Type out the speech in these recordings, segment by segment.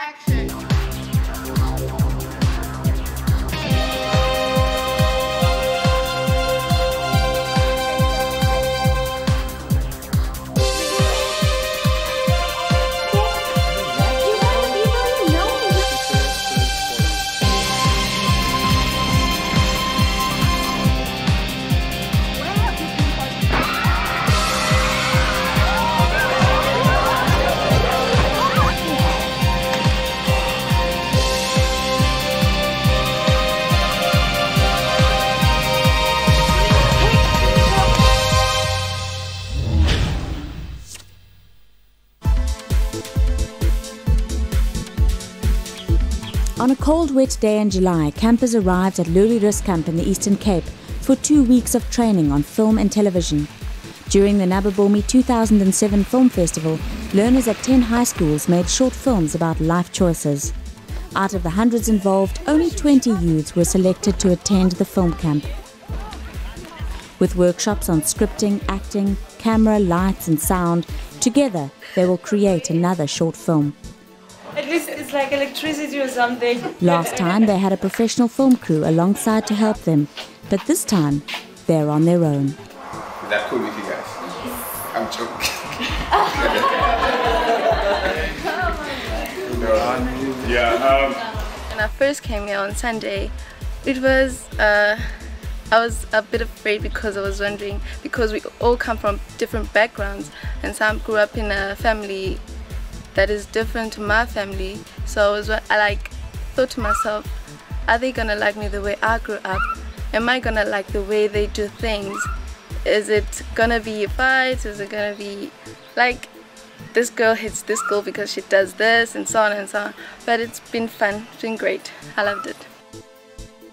Action. On a cold, wet day in July, campers arrived at Lulirus Camp in the Eastern Cape for 2 weeks of training on film and television. During the Nab'Ubomi 2007 Film Festival, learners at 10 high schools made short films about life choices. Out of the hundreds involved, only 20 youths were selected to attend the film camp. With workshops on scripting, acting, camera, lights and sound, together they will create another short film. At least it's like electricity or something. Last time they had a professional film crew alongside to help them, but this time they're on their own. Is that cool with you guys? I'm joking. When I first came here on Sunday, it was I was a bit afraid because I was wondering, because we all come from different backgrounds and some grew up in a family that is different to my family, so I thought to myself, are they gonna like me the way I grew up? Am I gonna like the way they do things? Is it gonna be a fight? Is it gonna be like this girl hits this girl because she does this and so on and so on? But it's been fun, it's been great, I loved it.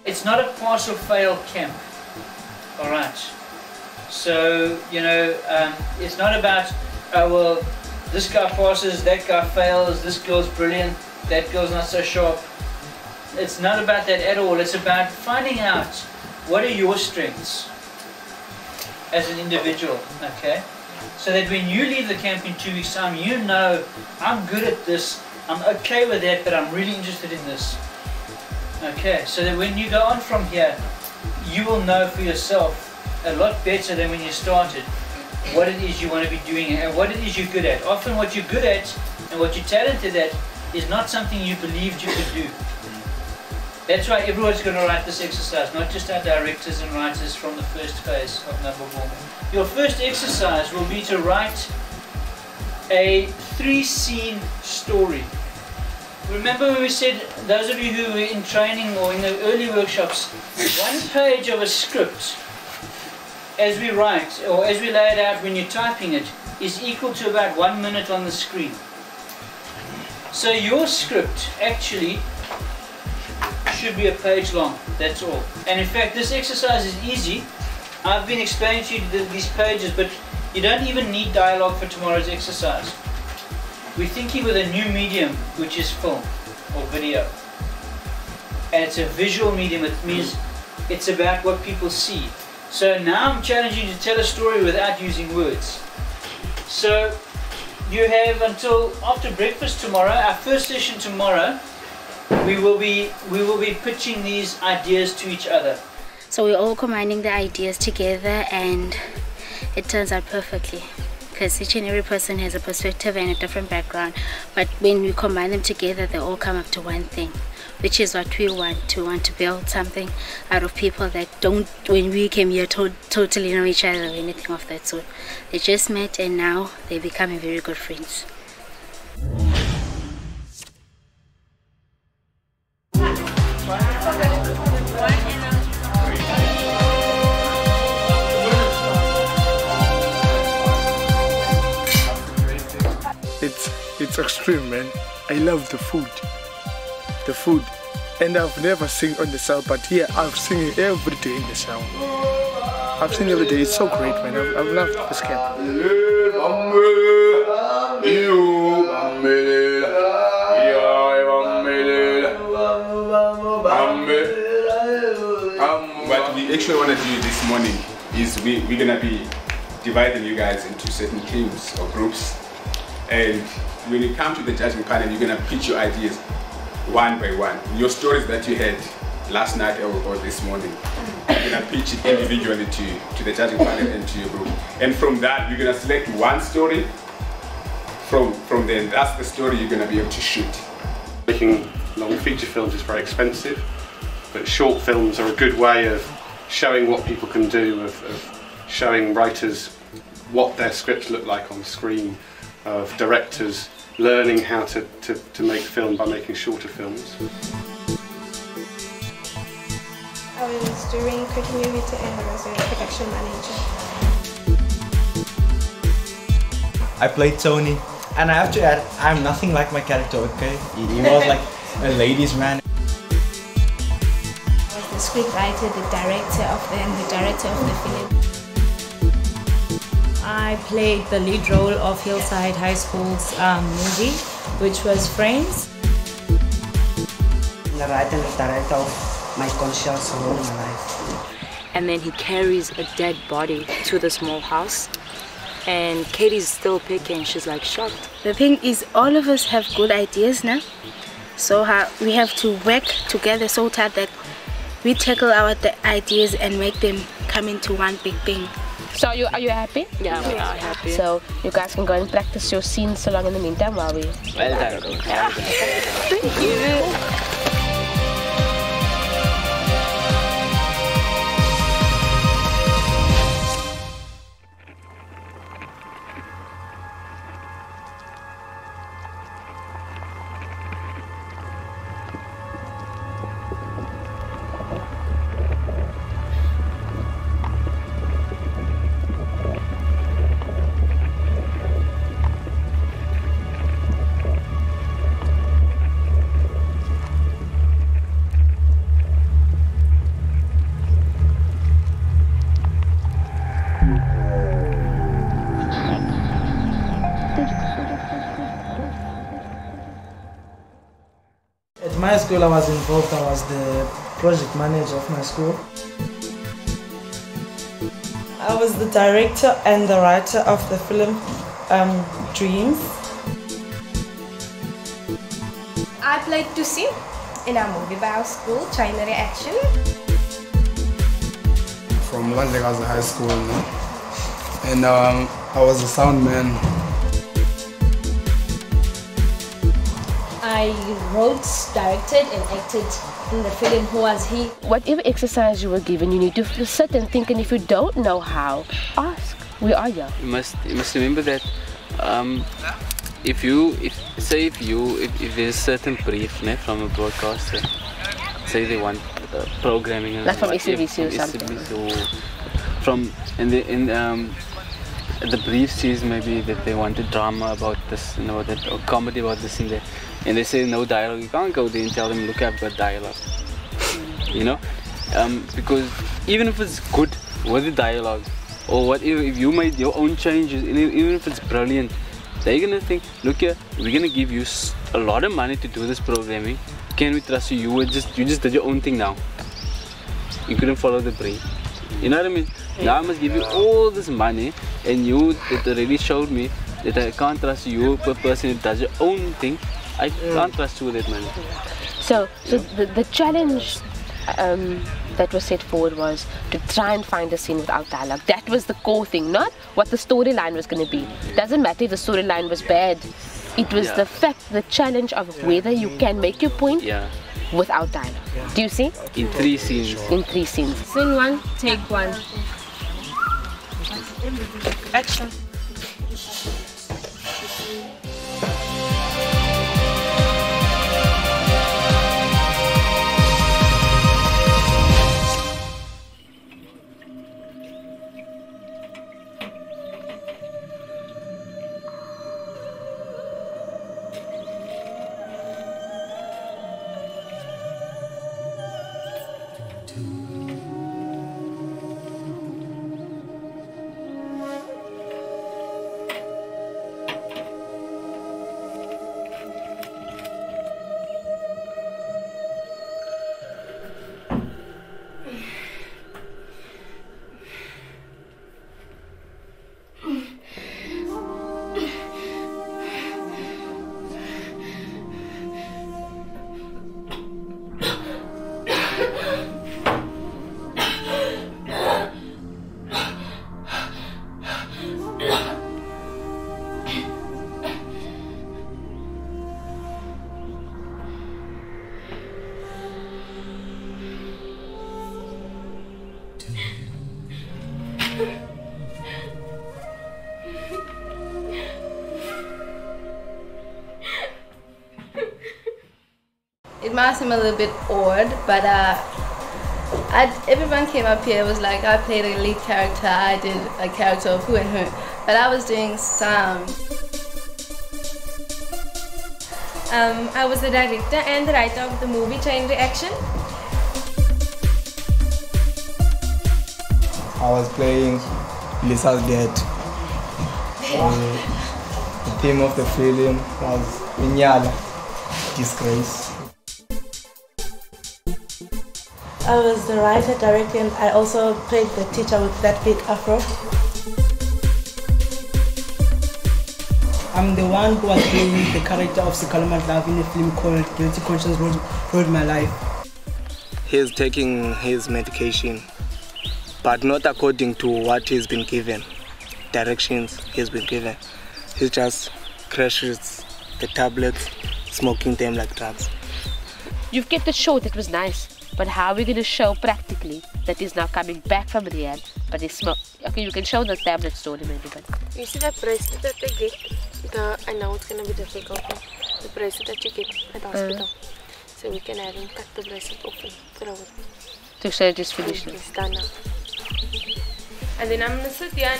It's not a pass or fail camp, alright? So, you know, it's not about, well, this guy passes, that guy fails, this girl's brilliant, that girl's not so sharp. It's not about that at all. It's about finding out what are your strengths as an individual, okay? So that when you leave the camp in 2 weeks' time, you know, I'm good at this, I'm okay with that, but I'm really interested in this. Okay, so that when you go on from here, you will know for yourself a lot better than when you started what it is you want to be doing and what it is you're good at. Often what you're good at and what you're talented at is not something you believed you could do. That's why everyone's going to write this exercise, not just our directors and writers from the first phase of Nab'Ubomi. Your first exercise will be to write a 3-scene story. Remember when we said, those of you who were in training or in the early workshops, 1 page of a script as we write, or as we lay it out when you're typing it, is equal to about 1 minute on the screen. So your script actually should be a page long, that's all. And in fact, this exercise is easy. I've been explaining to you these pages, but you don't even need dialogue for tomorrow's exercise. We're thinking with a new medium, which is film or video. And it's a visual medium, it means it's about what people see. So now I'm challenging you to tell a story without using words. So you have until after breakfast tomorrow, our first session tomorrow, we will be pitching these ideas to each other. So we're all combining the ideas together and it turns out perfectly. Because each and every person has a perspective and a different background. But when we combine them together, they all come up to one thing, which is what we want to build something out of people that don't, when we came here, totally know each other or anything of that sort. They just met and now they're becoming very good friends. It's extreme, man. I love the food. And I've never sing on the sound, but here I've sing it every day in the sound. I've sing every day. It's so great, man. I've loved this camp. What we actually want to do this morning is we're gonna be dividing you guys into certain teams or groups. And when you come to the judging panel, you're gonna pitch your ideas one by one. Your stories that you had last night or this morning, you're gonna pitch it individually to the judging panel and to your group. And from that, you're gonna select one story. From then, that's the story you're gonna be able to shoot. Making long feature films is very expensive, but short films are a good way of showing what people can do, of showing writers what their scripts look like on screen, of directors learning how to make film by making shorter films. I was doing continuity and I was a production manager. I played Tony, and I have to add, I'm nothing like my character, okay? He was like a ladies' man. I was the scriptwriter, the director of the film. I played the lead role of Hillside High School's movie, which was Friends. The writer and director of my conscious role in my life. And then he carries a dead body to the small house. And Katie's still picking, she's like shocked. The thing is, all of us have good ideas now. So we have to work together so tight that we tackle our ideas and make them come into one big thing. So are you happy? Yeah, we are happy. So you guys can go and practice your scenes so long in the meantime while we... Well done. Yeah. Thank you. At my school I was involved, I was the project manager of my school. I was the director and the writer of the film Dreams. I played Tusi in a movie by our school, China Reaction. From Mothoagae High School, and I was a sound man. I wrote, directed and acted in the film Who Was He. Whatever exercise you were given, you need to sit and think, and if you don't know how, ask. We are here. You must remember that if there's a certain brief from a broadcaster, say they want programming, like from SABC or something. The brief says maybe that they want a drama about this and about that, or comedy about this and that, and they say no dialogue. You can't go there and tell them, look, I've got dialogue. You know, because even if it's good with the dialogue, or whatever, if you made your own changes, even if it's brilliant, they're gonna think, look here, we're gonna give you a lot of money to do this programming. Can we trust you? You just did your own thing now. You couldn't follow the brief. You know what I mean? Now I must give you all this money, and it already showed me that I can't trust you, a person who does your own thing. I can't trust you with that money. So the challenge that was set forward was to try and find a scene without dialogue. That was the core thing, not what the storyline was going to be. Doesn't matter if the storyline was bad. It was the fact, the challenge of whether you can make your point without dialogue. Do you see? In 3 scenes. In 3 scenes. Scene 1, take 1. Action. It might seem a little bit odd, but everyone came up here. It was like I played a lead character, I did a character of who and who, but I was doing sound. I was the director and the writer of the movie Chain Reaction. I was playing Lisa's dad. The theme of the film was Inyala, disgrace. I was the writer, director, and I also played the teacher with that big afro. I'm the one who was playing the character of Sikalamat Love in a film called Guilty Conscience Rode My Life. He's taking his medication, but not according to what he's been given, directions he's been given. He just crashes the tablets, smoking them like drugs. You've kept it short, it was nice. But how are we going to show practically that he's now coming back from rehab, but he smoke? Okay, you can show the tablet story maybe, but... You see that bracelet that they get? I know it's going to be difficult, the bracelet that you get at the hospital. So we can have him cut the bracelet off and throw it. To show it is finished now. It's done now. And then I'm going to sit here,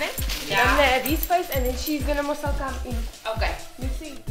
yeah. I'm going to have his face and then she's going to also come in. Okay. You see?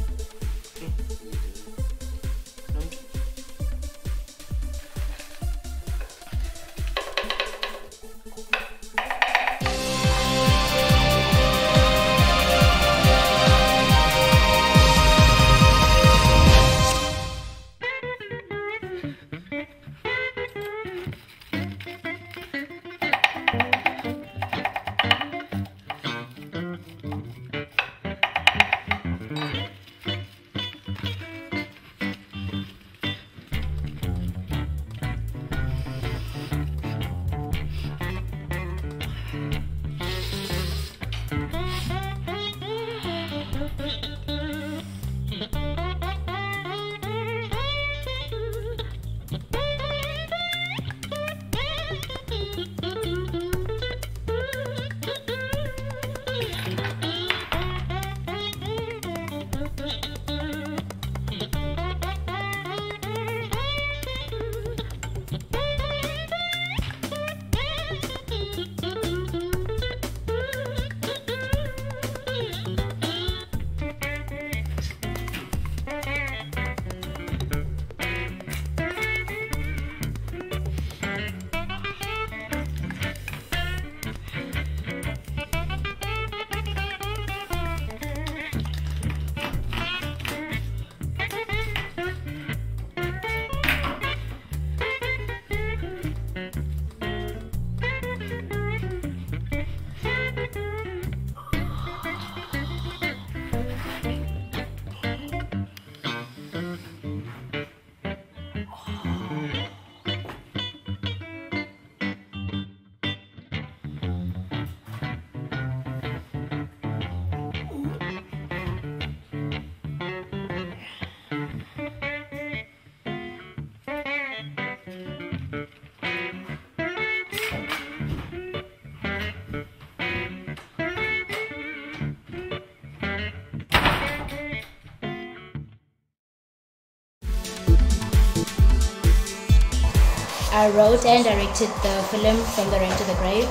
I wrote and directed the film From the Rain to the Grave.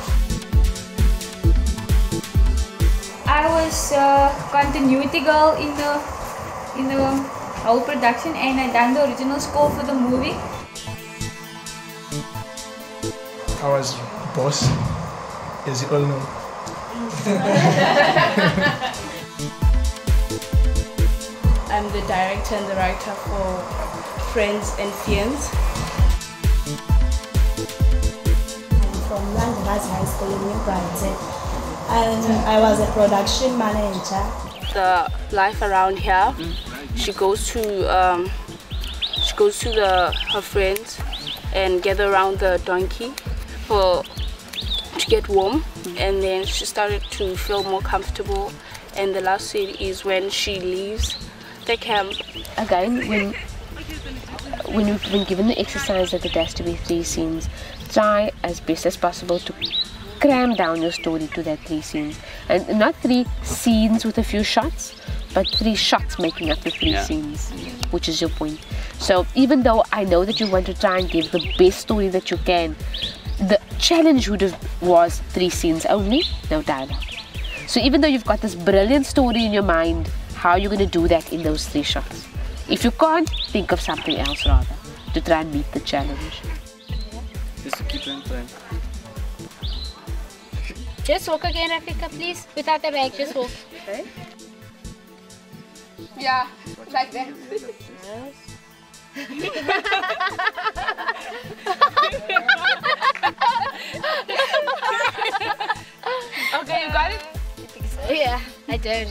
I was continuity girl in the whole production, and I done the original score for the movie. I was boss, as you all know. I'm the director and the writer for Friends and Fiends. From Baza High School in New Brighton, and I was a production manager. The life around here, she goes to her friends and gather around the donkey for to get warm, and then she started to feel more comfortable, and the last scene is when she leaves the camp. Again, when you've been given the exercise that it has to be 3 scenes, try as best as possible to cram down your story to that 3 scenes, and not 3 scenes with a few shots, but 3 shots making up the 3 scenes, which is your point. So even though I know that you want to try and give the best story that you can, the challenge was 3 scenes only, no dialogue. So even though you've got this brilliant story in your mind, how are you going to do that in those 3 shots? If you can't, think of something else rather, to try and meet the challenge. Just to keep in time. Just walk again, Rafika, please. Without the bag, just walk. Okay. Yeah, like that. Okay, you got it? Yeah, I don't.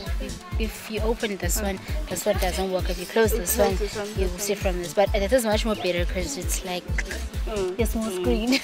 If you open this one doesn't work. If you close this one, you will see from this. But this is much more better because it's like a small screen.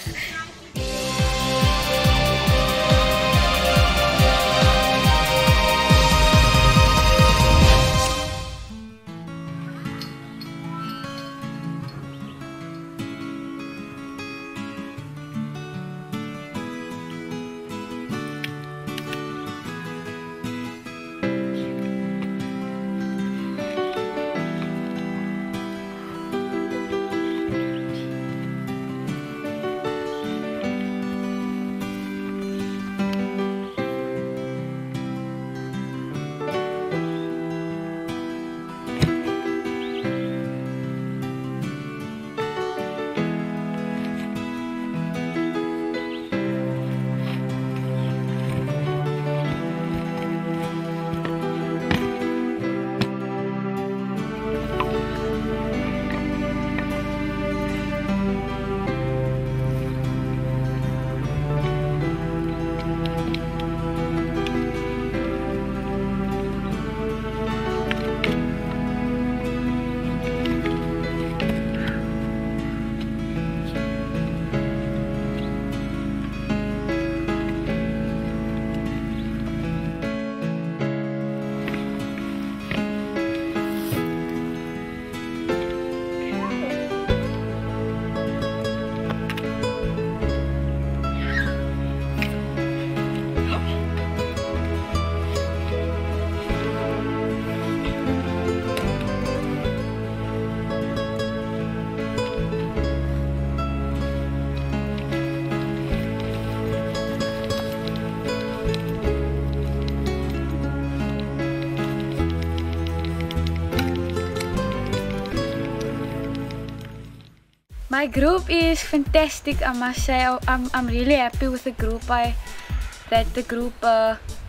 My group is fantastic, I must say. I'm really happy with the group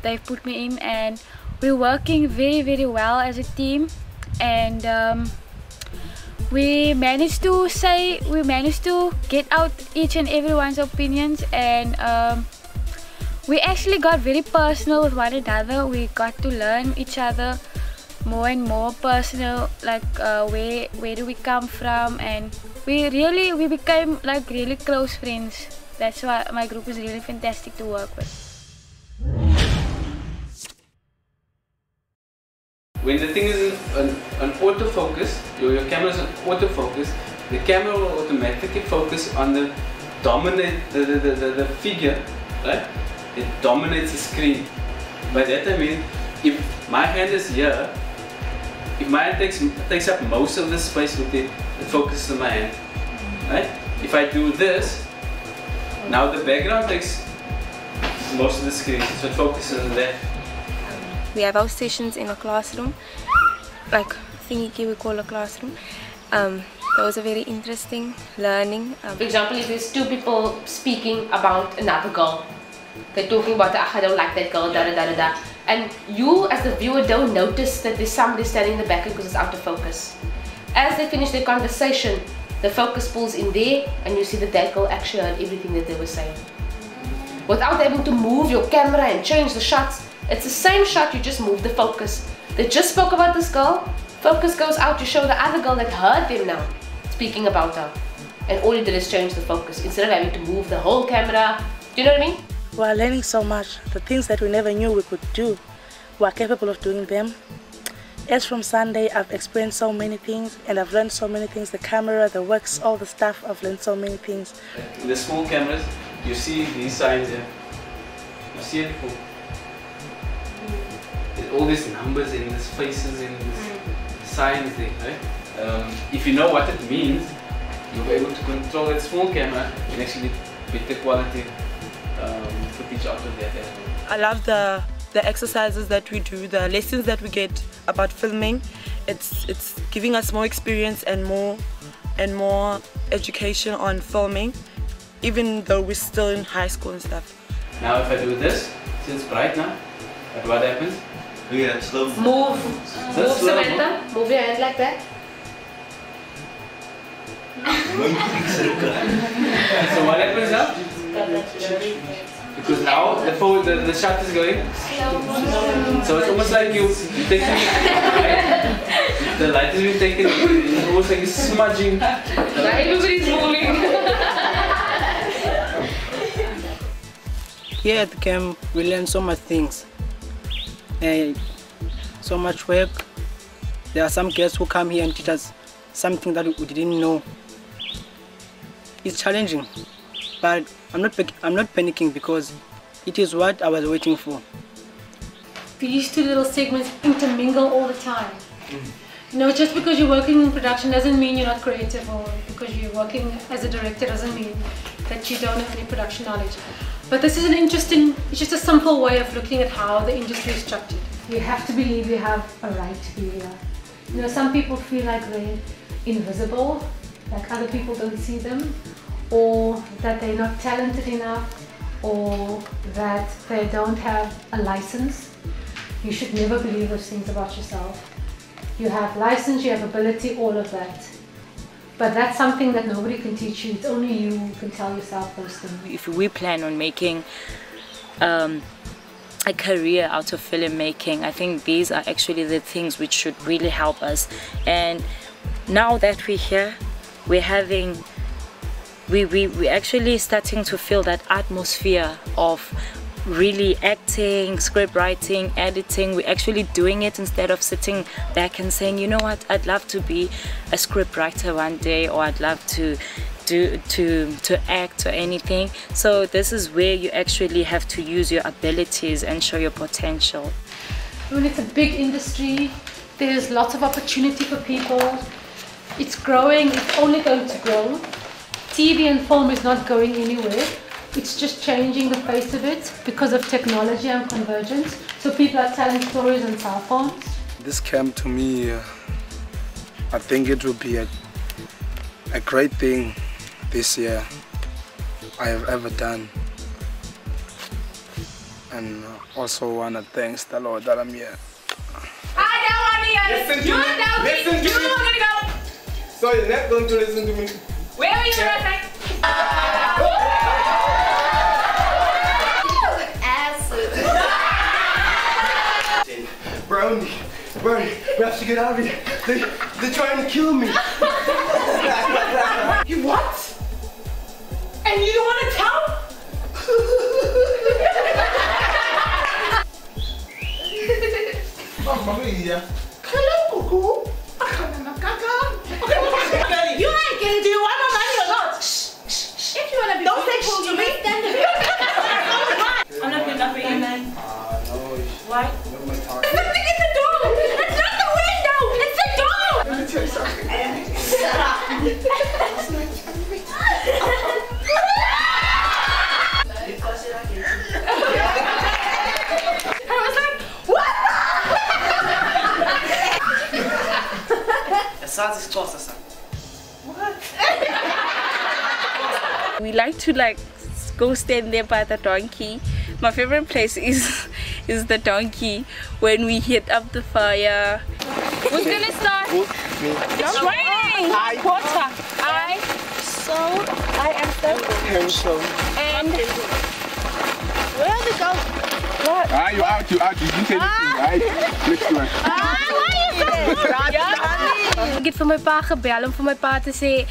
they put me in, and we're working very well as a team, and we managed to get out each and everyone's opinions, and we actually got very personal with one another. We got to learn each other more and more personal, like where do we come from, and we became like really close friends. That's why my group is really fantastic to work with. When the thing is an autofocus, your camera is an autofocus, the camera will automatically focus on the the figure, right? It dominates the screen. By that I mean, if my hand is here, if my hand takes up most of the space with it focuses on my hand, right? If I do this, now the background takes most of the screen, so it focuses on that. We have our sessions in a classroom, like thingy we call a classroom. That was a very interesting learning. For example, if there's 2 people speaking about another girl, they're talking about, I don't like that girl, da da da da da. And you as the viewer don't notice that there's somebody standing in the background because it's out of focus. As they finish their conversation, the focus pulls in there and you see that that girl actually heard everything that they were saying. Without able to move your camera and change the shots, it's the same shot, you just move the focus. They just spoke about this girl, focus goes out to show the other girl that heard them now speaking about her. And all you did is change the focus instead of having to move the whole camera. Do you know what I mean? We are learning so much. The things that we never knew we could do, we are capable of doing them. As from Sunday, I've experienced so many things and I've learned so many things. The camera, the works, all the stuff, I've learned so many things. In the small cameras, you see these signs here. You see it before. There's all these numbers and these faces and these signs there, right? If you know what it means, you'll be able to control that small camera and actually get better quality footage out of that as well. I love the exercises that we do, the lessons that we get about filming. It's giving us more experience and more education on filming, even though we're still in high school and stuff. Now if I do this, since bright now, what happens? Yeah, slow. Move, Samantha. Move your hand like that. So what happens now? Because now the shot is going. So it's almost like you're taking the light is being taken. It's almost like it's smudging. Everybody's moving. Here at the camp, we learn so much things. So much work. There are some guests who come here and teach us something that we didn't know. It's challenging, but I'm not panicking because it is what I was waiting for. These two little segments intermingle all the time. You know, just because you're working in production doesn't mean you're not creative, or because you're working as a director doesn't mean that you don't have any production knowledge. But this is an interesting, it's just a simple way of looking at how the industry is structured. You have to believe you have a right to be here. You know, some people feel like they're invisible, like other people don't see them, or that they're not talented enough, or that they don't have a license. You should never believe those things about yourself. You have license, you have ability, all of that. But that's something that nobody can teach you. It's only you who can tell yourself those things. If we plan on making a career out of filmmaking, I think these are actually the things which should really help us. And now that we're here, we're actually starting to feel that atmosphere of really acting, script writing, editing. We're actually doing it instead of sitting back and saying, you know what, I'd love to be a script writer one day, or I'd love to act or anything. So this is where you actually have to use your abilities and show your potential. When it's a big industry, there's lots of opportunity for people. It's growing, it's only going to grow. TV and film is not going anywhere. It's just changing the face of it because of technology and convergence. So people are telling stories on cell phones. This camp, to me, I think it will be a great thing this year I have ever done. And also want to thank the Lord that I'm here. Listen to me. Listen to me. So you're not going to listen to me? Where are you right? Brownie, we have to get out of here. They're trying to kill me. You what? And you don't want to tell? Hello, Cuckoo. You ain't getting, do you want my money or not? If you want to be, don't say cool to me. I'm not good enough for you, man. Why? Let me get the door. It's not the window. It's the door. Let me tell you something. I was like, what? We like to go stand there by the donkey. My favorite place is the donkey when we hit up the fire. Who's gonna start? It's raining. Water. I am so. And where are they going? What? You out. You didn't say anything. Ek het vir my pa gebel om vir my pa te sê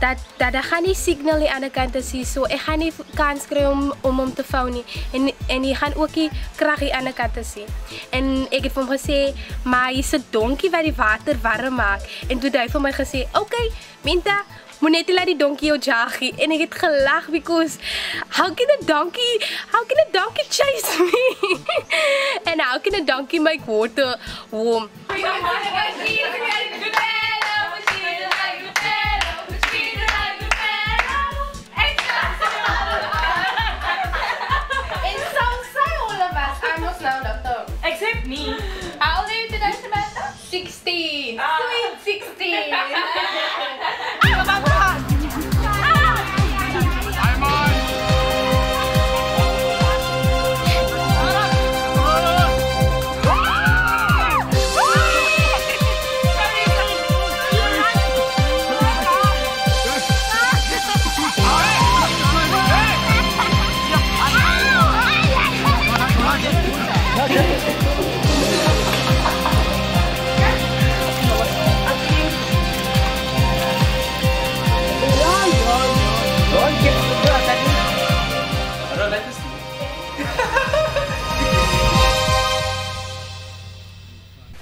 dat daar gaan nie signal die ander kant as hier, so ek gaan nie kans kry om hom te vou nie en jy gaan ook nie krag die ander kant as hier. En ek het vir hom gesê, maar hier's 'n donkie wat die water warm maak en toe het hy vir my gesê, "Okay, Minta, moet net laat die donkie jou jaggie." En ek het gelag because how can a donkey chase me? And how can a donkey make water warm? Except me. How old are you today, Samantha? 16. Sweet 16.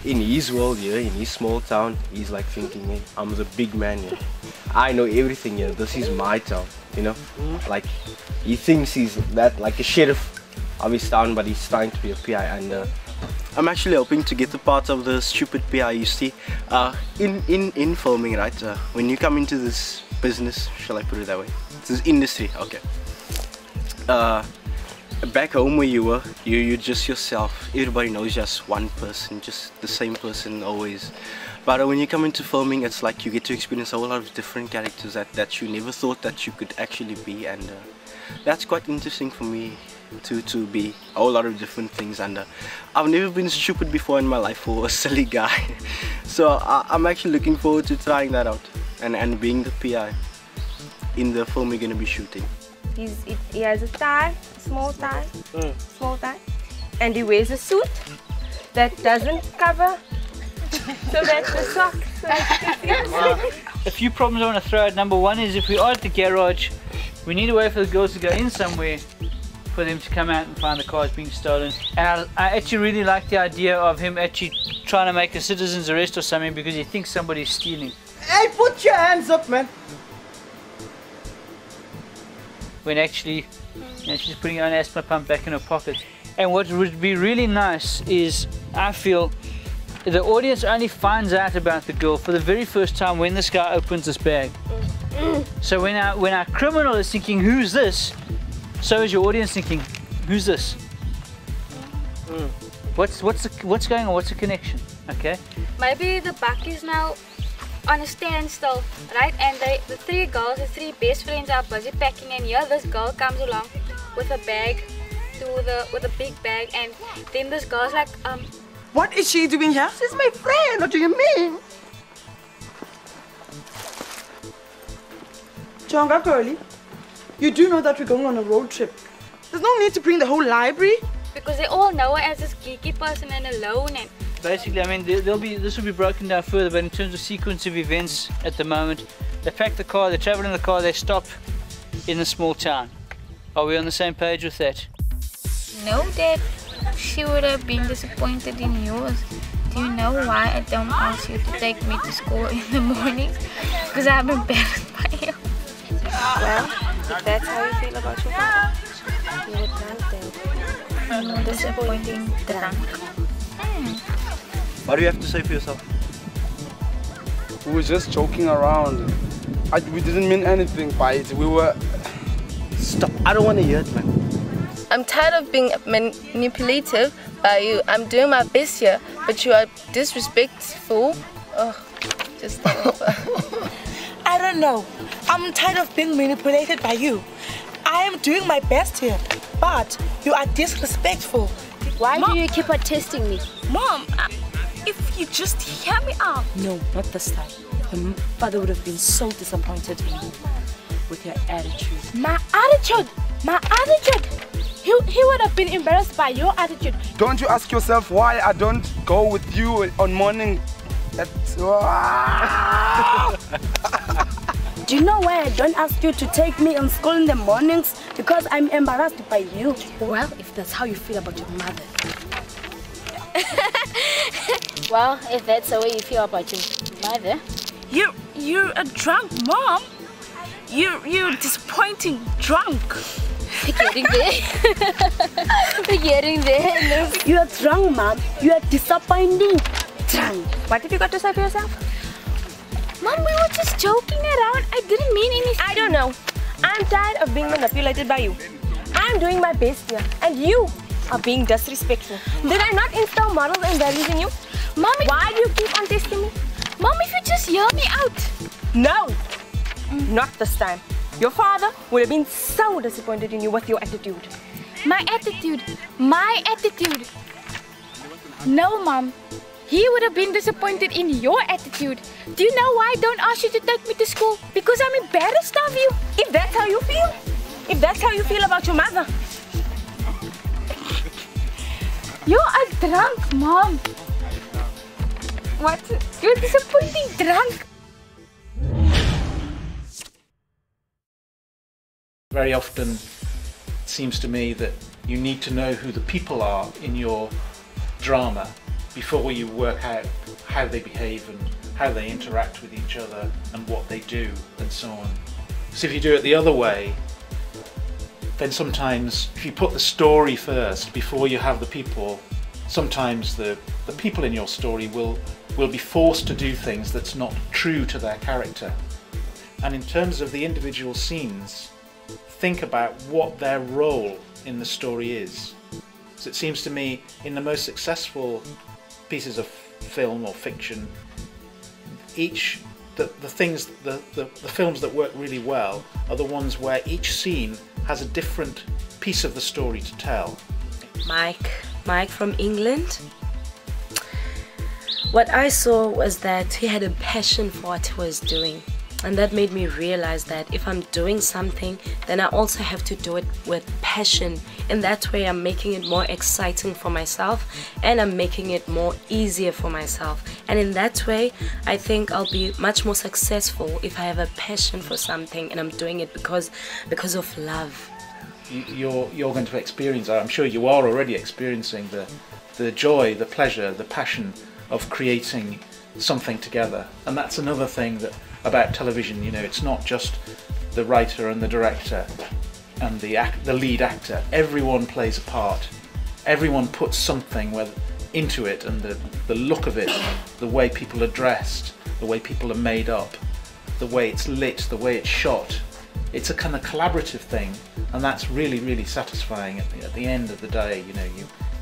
In his world here, in his small town, he's like thinking, hey, I'm the big man here. I know everything here. This is my town, you know? Like, he thinks he's that, like a sheriff of his town, but he's trying to be a PI. And I'm actually hoping to get a part of the stupid PI, you see. In filming, right? When you come into this business, shall I put it that way? This industry, okay. Back home where you were, you're just yourself. Everybody knows just one person, just the same person always. But when you come into filming, it's like you get to experience a whole lot of different characters that you never thought that you could actually be, and that's quite interesting for me to be a whole lot of different things. And I've never been stupid before in my life, or a silly guy. So I'm actually looking forward to trying that out and being the PI in the film we're going to be shooting. He has a tie, small tie, and he wears a suit that doesn't cover, so that the socks. A few problems I want to throw out. Number one is if we are at the garage, we need a way for the girls to go in somewhere for them to come out and find the cars being stolen. And I actually really like the idea of him actually trying to make a citizen's arrest or something because he thinks somebody's stealing. Hey, put your hands up, man! When actually, she's putting her own asthma pump back in her pocket. And what would be really nice is, I feel, the audience only finds out about the girl for the very first time when this guy opens this bag. So when our criminal is thinking, who's this? So is your audience thinking, who's this? What's going on? What's the connection? Okay. Maybe the buck is now on a standstill, right? And the three girls, the three best friends are busy packing, and here this girl comes along with a bag, with a big bag, and then this girl's like, What is she doing here? She's my friend, what do you mean? Jonga girlie, you do know that we're going on a road trip. There's no need to bring the whole library. because they all know her as this geeky person and alone. And basically, I mean, this will be broken down further, but in terms of sequence of events at the moment, they pack the car, they travel in the car, they stop in a small town. Are we on the same page with that? know that she would have been disappointed in yours. Do you know why I don't ask you to take me to school in the mornings? Because I'm embarrassed by you. Well, if that's how you feel about your father, you would grant that. Disappointing drunk. What do you have to say for yourself? We were just joking around. We didn't mean anything by it. We were... Stop. I don't want to hear it, man. I'm tired of being manipulative by you. I'm doing my best here, but you are disrespectful. Oh, just start over. I don't know. I'm tired of being manipulated by you. I am doing my best here, but you are disrespectful. Why do you keep on testing me? Mom, if you just hear me out. No, not this time. Your father would have been so disappointed in you with your attitude. My attitude? My attitude? He would have been embarrassed by your attitude. Don't you ask yourself why I don't go with you on morning at... Do Do you know why I don't ask you to take me in school in the mornings? Because I'm embarrassed by you. Well, if that's how you feel about your mother. Well, if that's the way you feel about your mother. You're a drunk mom. You're disappointing drunk. We're getting there. We're getting there. You're drunk, mom. You're disappointing drunk. What have you got to say for yourself? Mom, we were just joking around. I didn't mean anything. I don't know. I'm tired of being manipulated by you. I'm doing my best here, and you are being disrespectful. Did I not instill morals and values in you? Mommy, why do you keep on testing me? Mom, if you just hear me out. No, not this time. Your father would have been so disappointed in you with your attitude. My attitude. My attitude. No, Mom. He would have been disappointed in your attitude. Do you know why I don't ask you to take me to school? Because I'm embarrassed of you. If that's how you feel. If that's how you feel about your mother. You're a drunk, Mom. What? You're a disappointing drunk. Very often, it seems to me that you need to know who the people are in your drama before you work out how they behave and how they interact with each other and what they do and so on. So if you do it the other way, then sometimes if you put the story first before you have the people, sometimes the people in your story will be forced to do things that's not true to their character. And in terms of the individual scenes, think about what their role in the story is. So it seems to me in the most successful pieces of film or fiction, the films that work really well are the ones where each scene has a different piece of the story to tell. Mike from England. What I saw was that he had a passion for what he was doing. And that made me realize that if I'm doing something, then I also have to do it with passion. In that way, I'm making it more exciting for myself and I'm making it more easier for myself. And in that way, I think I'll be much more successful if I have a passion for something and I'm doing it because of love. You're going to experience, I'm sure you are already experiencing the joy, the pleasure, the passion of creating something together. And that's another thing about television, it's not just the writer and the director and the lead actor. Everyone plays a part. Everyone puts something into it, and the look of it, the way people are dressed, the way people are made up, the way it's lit, the way it's shot. It's a kind of collaborative thing, and that's really, really satisfying at the end of the day.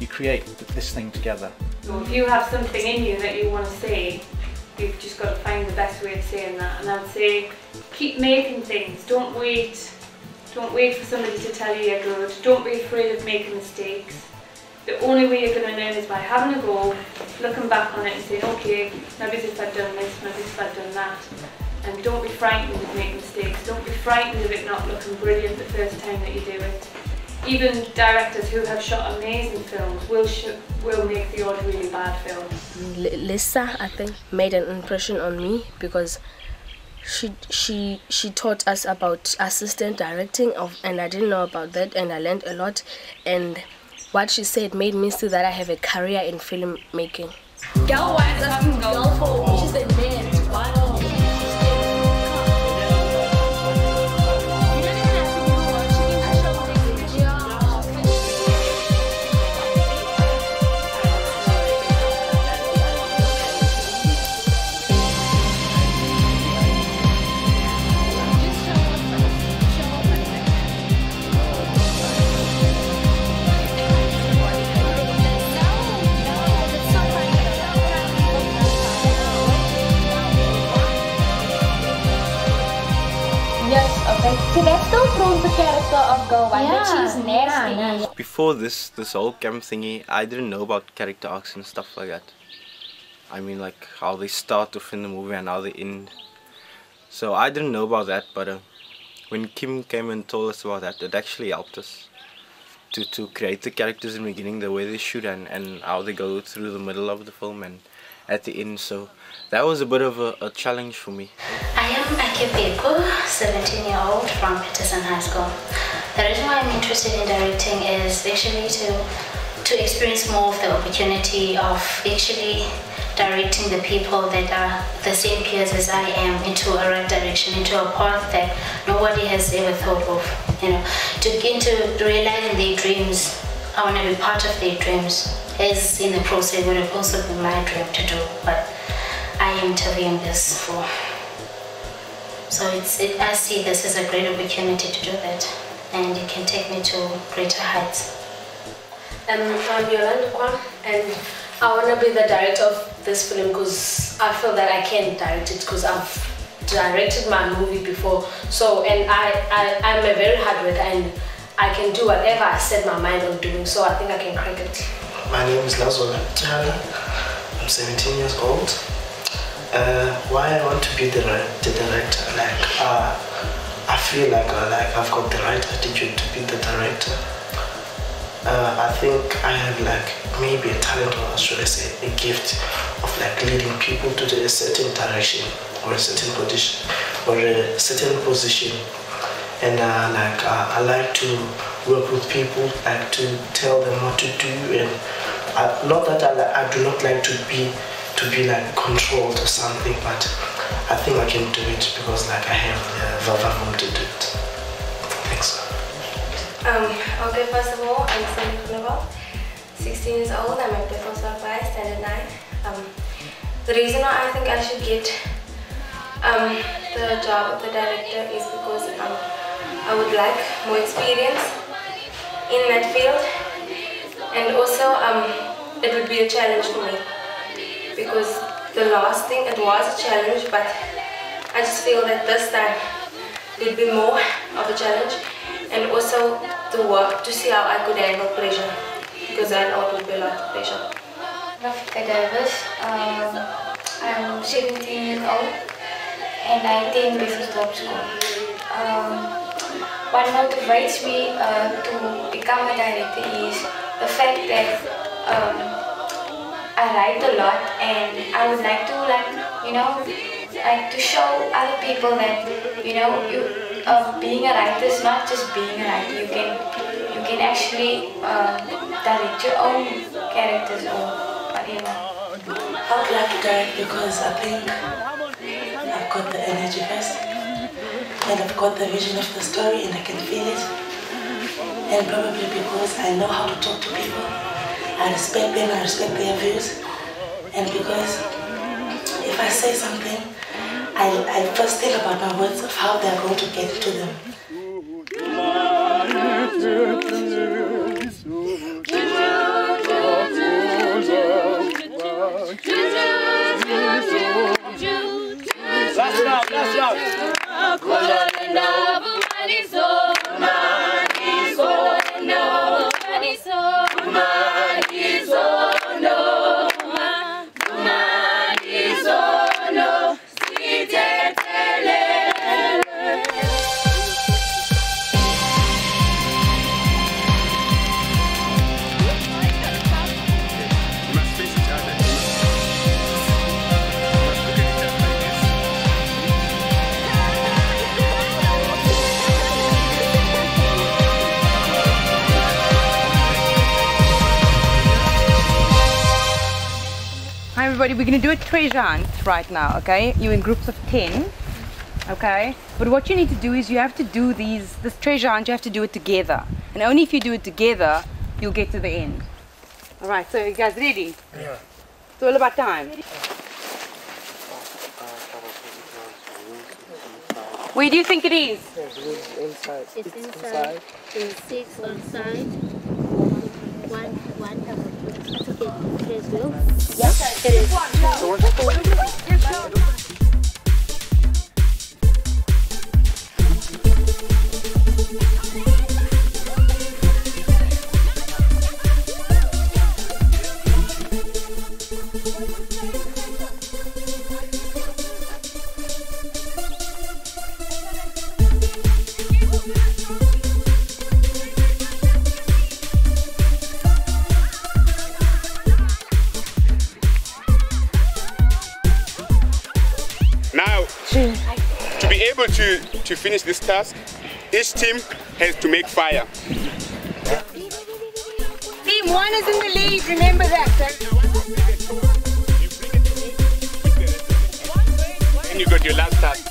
You create this thing together. So if you have something in you that you want to say, you've just got to find the best way of saying that. And I would say, keep making things. Don't wait for somebody to tell you you're good. Don't be afraid of making mistakes. The only way you're going to learn is by having a go, looking back on it and saying, okay, maybe if I'd done this, maybe if I'd done that. And don't be frightened of making mistakes. Don't be frightened of it not looking brilliant the first time that you do it. Even directors who have shot amazing films will make the odd really bad film. Lisa, I think, made an impression on me because she taught us about assistant directing and I didn't know about that, and I learned a lot, and what she said made me see that I have a career in filmmaking. Girl, why is asking girl for? She's a man. So that still proves the character of Girl One, that she's nasty. Before this whole camp thingy, I didn't know about character arcs and stuff like that. I mean, like how they start off in the movie and how they end. So I didn't know about that, but when Kim came and told us about that, it actually helped us. to create the characters in the beginning the way they should, and how they go through the middle of the film and at the end. So that was a bit of a challenge for me. I am Petrus, 17-year-old from Petrus High School. The reason why I'm interested in directing is actually to experience more of the opportunity of actually directing the people that are the same peers as I am into a right direction, into a path that nobody has ever thought of. You know, to get into realizing their dreams. I want to be part of their dreams. As in the process would have also been my dream to do, but I am interviewing this for. So I see this as a great opportunity to do that, and it can take me to greater heights. I'm Yolanda, and I want to be the director of this film because I feel that I can direct it because I've directed my movie before. So, and I'm a very hard worker and I can do whatever I set my mind on doing. So I think I can crack it. My name is Lazola Tala. I'm 17 years old. Why I want to be the director? I feel like I've got the right attitude to be the director. I think I have maybe a talent, or should I say a gift of leading people to a certain direction or a certain position and I like to work with people, to tell them what to do, and not that I do not like to be controlled or something, but I think I can do it because I have the vavum to do it. Thanks. Okay, first of all, I'm 16 years old. I'm a Petrus standard 9. The reason why I think I should get the job of the director is because I would like more experience in that field, and also it would be a challenge for me because the last thing, it was a challenge, but I just feel that this time it would be more of a challenge, and also the work to see how I could handle pressure because I know it would be a lot of pressure. I'm 17 years old and I attend business top school. What motivates me to become a director is the fact that I write a lot, and I would like to to show other people that being a writer is not just being a writer. You can actually direct your own characters or whatever. I would like to direct because I think I've got the energy first, and I've got the vision of the story, and I can feel it. And probably because I know how to talk to people, I respect them, I respect their views, and because if I say something, I first think about my words of how they're going to get it to them. Last round. Everybody, we're going to do a treasure hunt right now, okay? You're in groups of 10, okay? But what you need to do is you have to do this treasure hunt, you have to do it together. And only if you do it together, you'll get to the end. Alright, so you guys ready? Yeah. It's all about time. Where do you think it is? Inside. It's inside. There's 6 on side. One. That's okay. There's blue. Yes, it is. To be able to finish this task, each team has to make fire. Team 1 is in the lead, remember that. And you got your last task.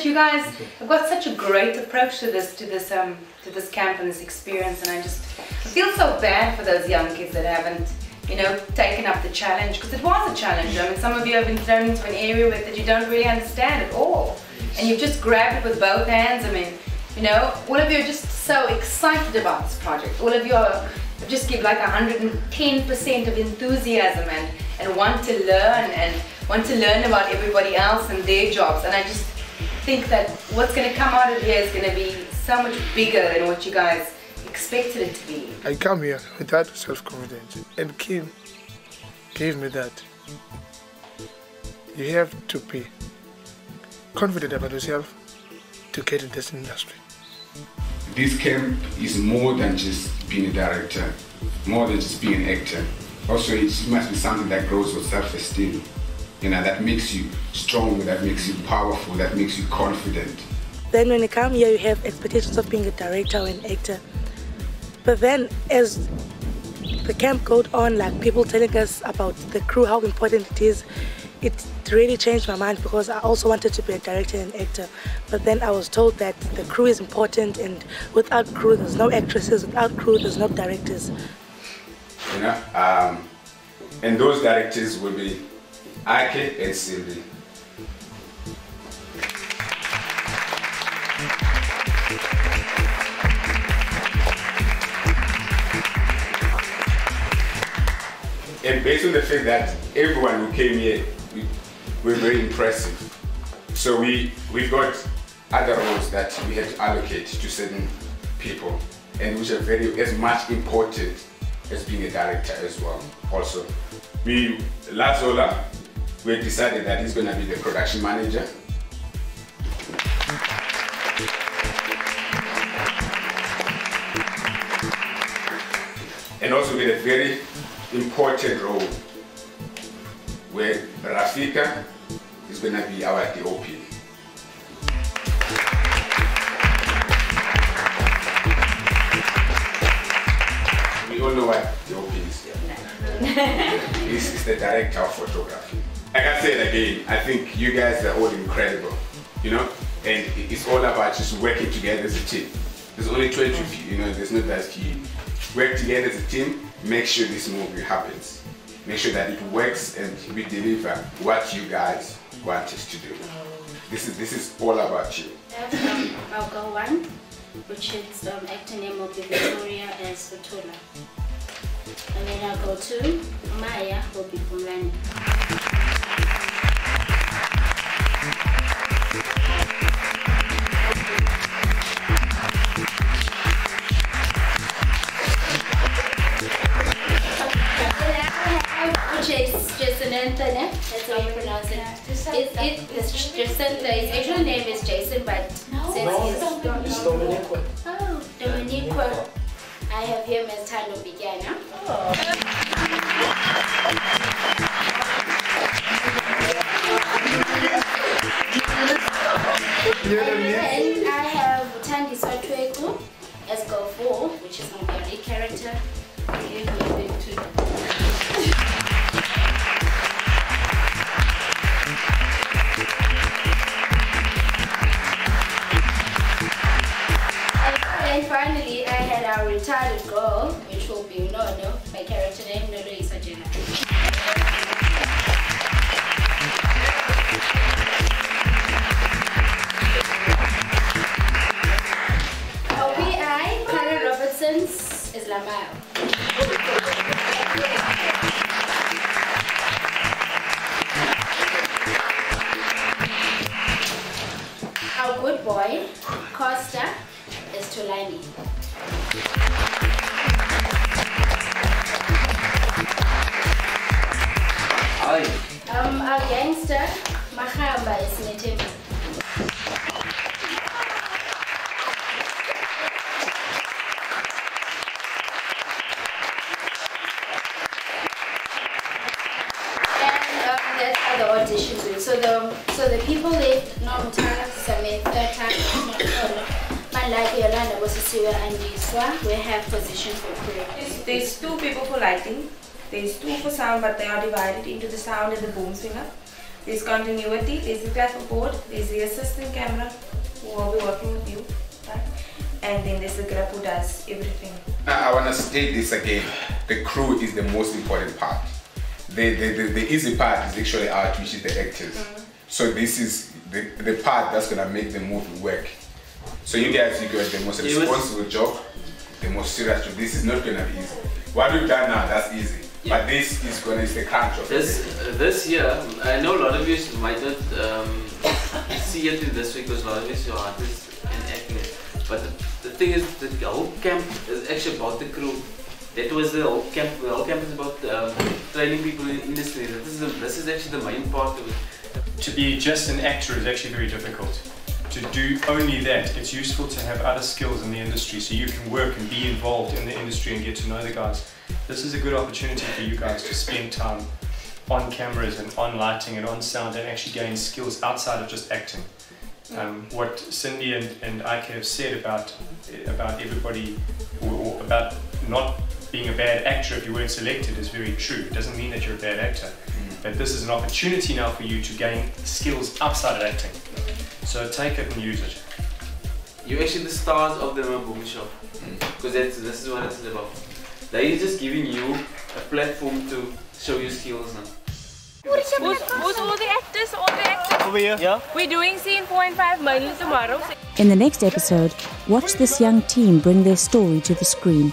You guys have got such a great approach to this camp and this experience, and I feel so bad for those young kids that haven't, you know, taken up the challenge, because it was a challenge. I mean, some of you have been thrown into an area that you don't really understand at all, and you've just grabbed it with both hands. I mean, you know, all of you are just so excited about this project. All of you just give like 110% of enthusiasm and want to learn about everybody else and their jobs, and I just think that what's going to come out of here is going to be so much bigger than what you guys expected it to be. I come here without self-confidence, and Kim gave me that. You have to be confident about yourself to get in this industry. This camp is more than just being a director, more than just being an actor. Also, it must be something that grows with self-esteem. You know, that makes you stronger, that makes you powerful, that makes you confident. Then when you come here, you have expectations of being a director or an actor. But then as the camp goes on, like people telling us about the crew, how important it is, it really changed my mind, because I also wanted to be a director and actor. But then I was told that the crew is important, and without crew, there's no actresses, without crew, there's no directors. You know, and those directors will be Ake and Sylvie. And based on the fact that everyone who came here were very impressive, so we got other roles that we had to allocate to certain people, and which are as much important as being a director as well. Also, Lazola, we decided that he's going to be the production manager. And also with a very important role where Rafika is going to be our DOP. We all know what DOP is. This is the director of photography. Like I said again, I think you guys are all incredible, you know, and it's all about just working together as a team. There's only 20 of you, you know, there's not that you work together as a team, make sure this movie happens. Make sure that it works and we deliver what you guys want us to do. This is all about you. I'll go one, which is actor name will be Victoria as Fatula. And then I'll go two, Maya will be Flanagan. That's how you pronounce it. His actual name is Jason, but since he's Dominique. Oh, Dominique. I have him as Tano Bigana. And I have Tangi Sotweku as Go 4, which is my lead character. And finally, I had our retired girl, which will be Nono, my character name, Nono Isajena. Our PI, Karen Robertson's, is Lamau. Our good boy, Costa, is Tulani. Mr. Mahamba Isnetembi. That's how the auditions went. So the people left Norma, Samantha, Malaki, Yolanda, Wasisiwa, and Yiswa. We have position for crew. There's 2 people for lighting. There's 2 for sound, but they are divided into the sound and the boom singer. There's continuity. There's the clapperboard. There's the assistant camera who will be working with you, right? And then there's the grip who does everything. I want to state this again. The crew is the most important part. The easy part is actually art, which is the actors. So this is the part that's gonna make the movie work. So you guys, you got the most responsible job, the most serious job. This is not gonna be easy. What we've done now, that's easy. Yeah. But this is gonna be the crunch of this year, I know a lot of you might not see it in this way because a lot of you are artists and actors. But the thing is, the whole camp is actually about the crew. That was the whole camp. The whole camp is about training people in industry. This is actually the main part of it. To be just an actor is actually very difficult. To do only that, it's useful to have other skills in the industry so you can work and be involved in the industry and get to know the guys. This is a good opportunity for you guys to spend time on cameras and on lighting and on sound and actually gain skills outside of just acting. What Cindy and Ike have said about everybody, or about not being a bad actor if you weren't selected, is very true. It doesn't mean that you're a bad actor. But this is an opportunity now for you to gain skills outside of acting. So take it and use it. You're actually the stars of the Nab'Ubomi show. Because this is what it's about. They're just giving you a platform to show your skills now. Who's all the actors? All the actors? Over here. Yeah. We're doing scene 4 and 5 mainly tomorrow. In the next episode, watch this young team bring their story to the screen.